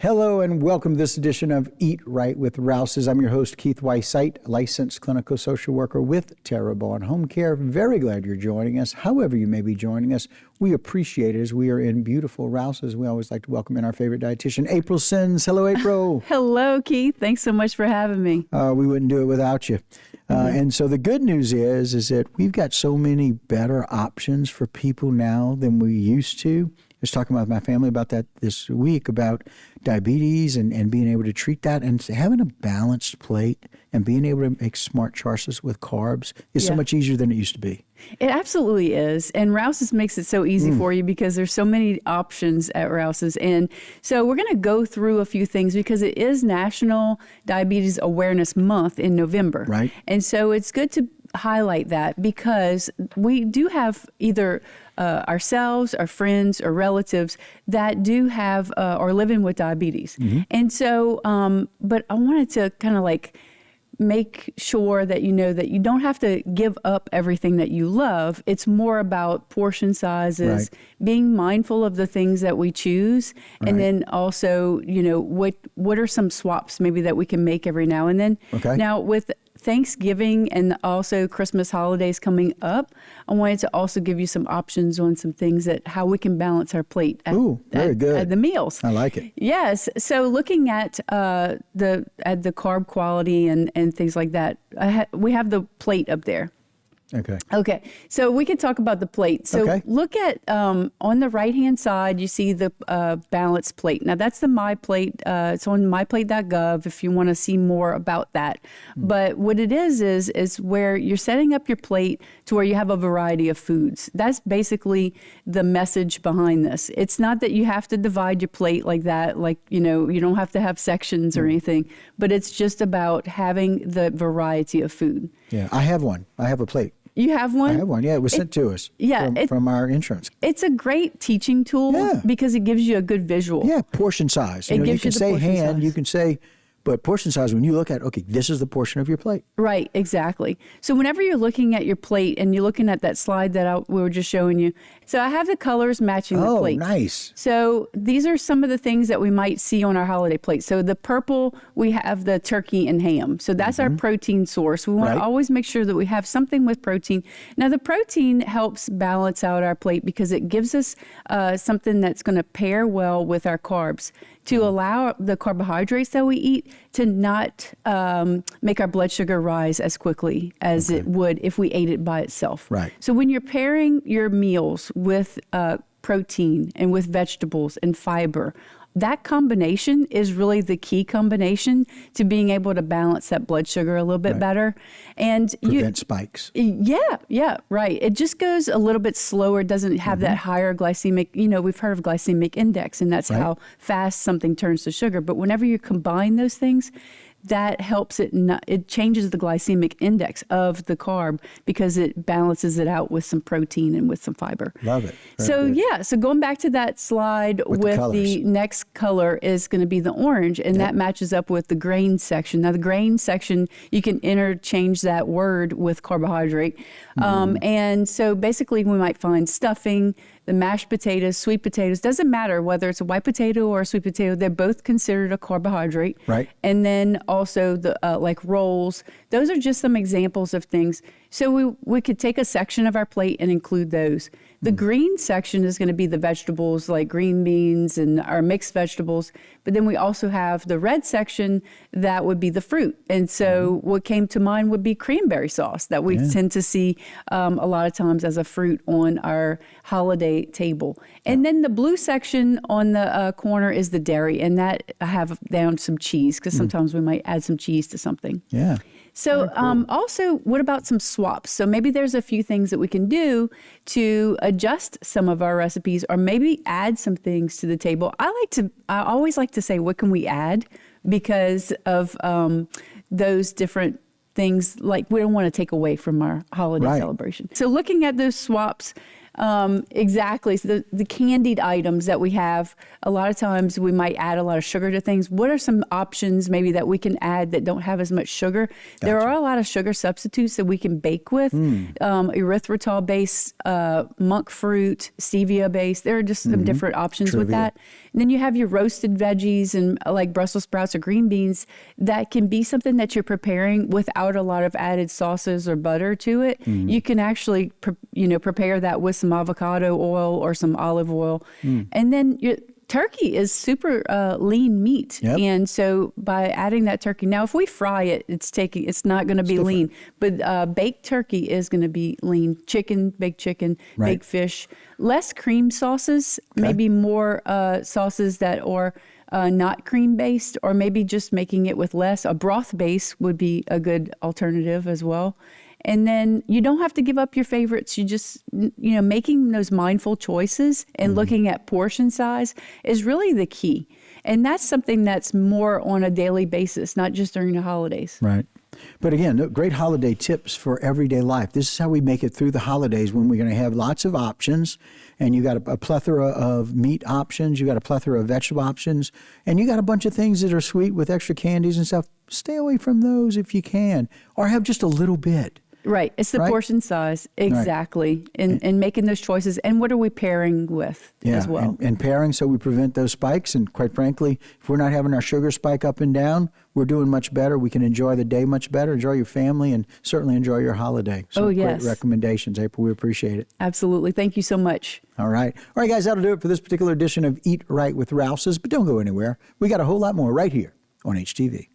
Hello and welcome to this edition of Eat Right with Rouses. I'm your host, Keith Weissite, licensed clinical social worker with Terrebonne Home Care. Very glad you're joining us. However you may be joining us, we appreciate it as we are in beautiful Rouses. We always like to welcome in our favorite dietitian, April Sins. Hello, April. Hello, Keith. Thanks so much for having me. We wouldn't do it without you. And so the good news is that we've got so many better options for people now than we used to. I was talking with my family about that this week, about diabetes and being able to treat that, and having a balanced plate and being able to make smart choices with carbs is so much easier than it used to be. It absolutely is. And Rouses makes it so easy for you because there's so many options at Rouses. And so we're going to go through a few things because it is National Diabetes Awareness Month in November. Right. And so it's good to highlight that because we do have either ourselves, our friends, or relatives that do have or living with diabetes. And so, but I wanted to kind of like make sure that you know that you don't have to give up everything that you love. It's more about portion sizes, being mindful of the things that we choose, and then also, you know, what are some swaps maybe that we can make every now and then. Now with Thanksgiving and also Christmas holidays coming up, I wanted to also give you some options on some things that how we can balance our plate at the meals. I like it. Yes. So looking at the carb quality and things like that, we have the plate up there. Okay. So we could talk about the plate. So look at on the right-hand side, you see the balance plate. Now that's the My Plate. It's on myplate.gov if you want to see more about that. But what it is where you're setting up your plate to where you have a variety of foods. That's basically the message behind this. It's not that you have to divide your plate like that, like, you know, you don't have to have sections or anything, but it's just about having the variety of food. Yeah, I have one. I have a plate. You have one? I have one, yeah. It was sent to us from our insurance. It's a great teaching tool because it gives you a good visual. Yeah, portion size. You can say hand, you can say, but portion size, when you look at, okay, this is the portion of your plate. Right, exactly. So whenever you're looking at your plate and you're looking at that slide that we were just showing you, so I have the colors matching the plate. Oh, nice. So these are some of the things that we might see on our holiday plate. So the purple, we have the turkey and ham. So that's our protein source. We want to always make sure that we have something with protein. Now the protein helps balance out our plate because it gives us something that's going to pair well with our carbs to allow the carbohydrates that we eat to not make our blood sugar rise as quickly as it would if we ate it by itself. Right. So when you're pairing your meals with protein and with vegetables and fiber, that combination is really the key combination to being able to balance that blood sugar a little bit better. And prevent spikes. Yeah, right. It just goes a little bit slower. It doesn't have that higher glycemic, you know, we've heard of glycemic index, and that's how fast something turns to sugar. But whenever you combine those things, that helps it changes the glycemic index of the carb because it balances it out with some protein and with some fiber. Love it. So going back to that slide with the next color is going to be the orange, and that matches up with the grain section. Now the grain section, you can interchange that word with carbohydrate. And so basically we might find stuffing, the mashed potatoes, sweet potatoes, doesn't matter whether it's a white potato or a sweet potato, they're both considered a carbohydrate. Right. And then also the like rolls, those are just some examples of things. So we could take a section of our plate and include those. The green section is going to be the vegetables like green beans and our mixed vegetables. But then we also have the red section that would be the fruit. And so what came to mind would be cranberry sauce that we tend to see a lot of times as a fruit on our holiday table. And then the blue section on the corner is the dairy. And that I have down some cheese because sometimes we might add some cheese to something. Yeah. So also, what about some swaps? So maybe there's a few things that we can do to adjust some of our recipes or maybe add some things to the table. I always like to say, what can we add? Because of those different things, like we don't want to take away from our holiday celebration. So looking at those swaps, Exactly. So the candied items that we have, a lot of times we might add a lot of sugar to things. What are some options maybe that we can add that don't have as much sugar? There are a lot of sugar substitutes that we can bake with. Erythritol-based, monk fruit, stevia-based. There are just some different options with that. And then you have your roasted veggies and like Brussels sprouts or green beans that can be something that you're preparing without a lot of added sauces or butter to it. You can actually, prepare that with some avocado oil or some olive oil. And then turkey is super lean meat. Yep. And so by adding that turkey, now if we fry it, it's not going to be lean, but baked turkey is going to be lean. Chicken, baked fish, less cream sauces, maybe more sauces that are not cream based, or maybe just making it with less. A broth base would be a good alternative as well. And then you don't have to give up your favorites. You just, making those mindful choices and looking at portion size is really the key. And that's something that's more on a daily basis, not just during the holidays. Right. But again, great holiday tips for everyday life. This is how we make it through the holidays, when we're going to have lots of options, and you got a plethora of meat options, you got a plethora of vegetable options, and you got a bunch of things that are sweet with extra candies and stuff. Stay away from those if you can, or have just a little bit. Right. It's the portion size. Exactly. Right. And making those choices. And what are we pairing with as well? And pairing so we prevent those spikes. And quite frankly, if we're not having our sugar spike up and down, we're doing much better. We can enjoy the day much better, enjoy your family, and certainly enjoy your holiday. So great recommendations, April. We appreciate it. Absolutely. Thank you so much. All right, guys, that'll do it for this particular edition of Eat Right with Rouses. But don't go anywhere. We got a whole lot more right here on HTV.